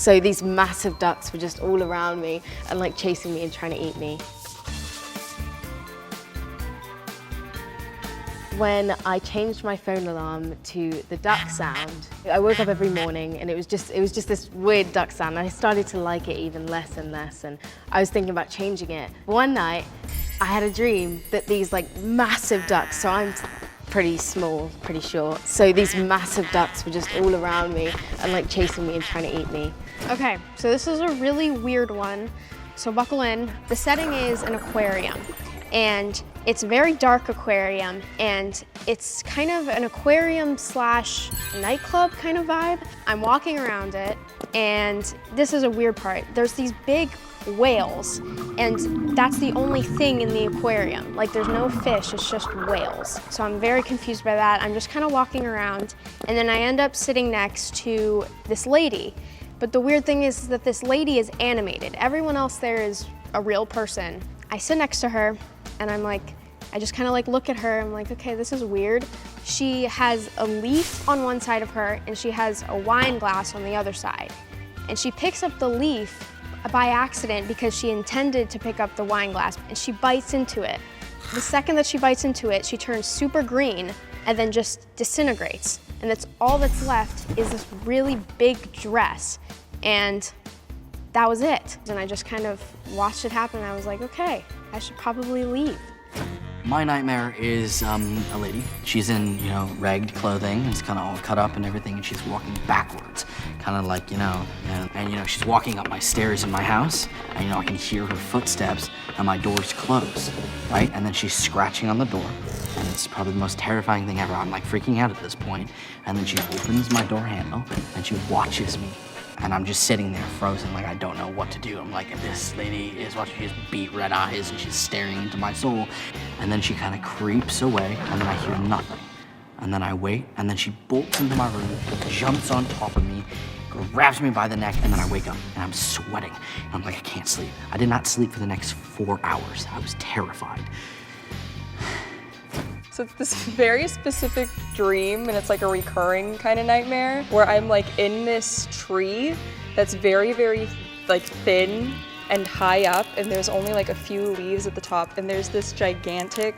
So these massive ducks were just all around me and like chasing me and trying to eat me. When I changed my phone alarm to the duck sound, I woke up every morning and it was just this weird duck sound. And I started to like it even less and less, and I was thinking about changing it. One night, I had a dream that these like massive ducks, so I'm pretty small, pretty short, so these massive ducks were just all around me and like chasing me and trying to eat me. Okay, so this is a really weird one, so buckle in. The setting is an aquarium, and it's a very dark aquarium, and it's kind of an aquarium slash nightclub kind of vibe. I'm walking around it, and this is a weird part. There's these big whales, and that's the only thing in the aquarium. Like, there's no fish, it's just whales. So I'm very confused by that. I'm just kind of walking around, and then I end up sitting next to this lady. But the weird thing is that this lady is animated. Everyone else there is a real person. I sit next to her, and I'm like, I just kind of like look at her. I'm like, okay, this is weird. She has a leaf on one side of her, and she has a wine glass on the other side. And she picks up the leaf by accident because she intended to pick up the wine glass, and she bites into it. The second that she bites into it, she turns super green and then just disintegrates. And that's all that's left is this really big dress. And that was it. And I just kind of watched it happen, and I was like, okay, I should probably leave. My nightmare is a lady. She's in, ragged clothing. It's kind of all cut up and everything, and she's walking backwards, kind of like, and she's walking up my stairs in my house, and I can hear her footsteps, and my door's closed, right? And then she's scratching on the door, and it's probably the most terrifying thing ever. I'm like freaking out at this point, and then she opens my door handle, and she watches me. And I'm just sitting there frozen, like I don't know what to do. I'm like, this lady is watching, she has beet red eyes, and she's staring into my soul. And then she kind of creeps away, and then I hear nothing. And then I wait, and then she bolts into my room, jumps on top of me, grabs me by the neck, and then I wake up, and I'm sweating. And I'm like, I can't sleep. I did not sleep for the next 4 hours. I was terrified. So it's this very specific dream, and it's like a recurring kind of nightmare where I'm like in this tree that's very, very like thin and high up, and there's only like a few leaves at the top, and there's this gigantic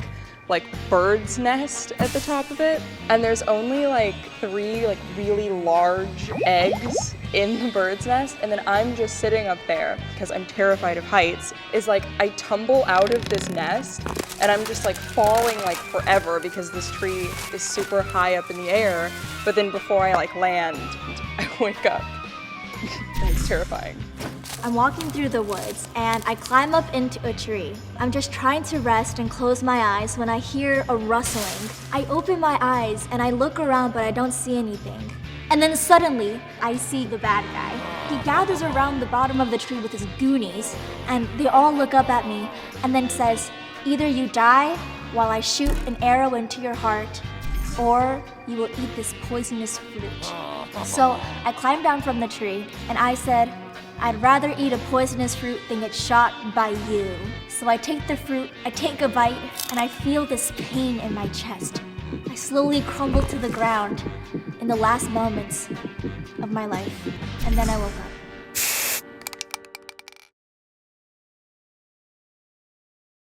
like bird's nest at the top of it, and there's only like 3 like really large eggs in the bird's nest, and then I'm just sitting up there because I'm terrified of heights. Is like I tumble out of this nest, and I'm just like falling like forever because this tree is super high up in the air, but then before I like land, I wake up. And it's terrifying. I'm walking through the woods, and I climb up into a tree. I'm just trying to rest and close my eyes when I hear a rustling. I open my eyes and I look around, but I don't see anything. And then suddenly, I see the bad guy. He gathers around the bottom of the tree with his goonies, and they all look up at me, and then says, either you die while I shoot an arrow into your heart, or you will eat this poisonous fruit. So I climbed down from the tree, and I said, I'd rather eat a poisonous fruit than get shot by you. So I take the fruit, I take a bite, and I feel this pain in my chest. I slowly crumble to the ground in the last moments of my life, and then I woke up.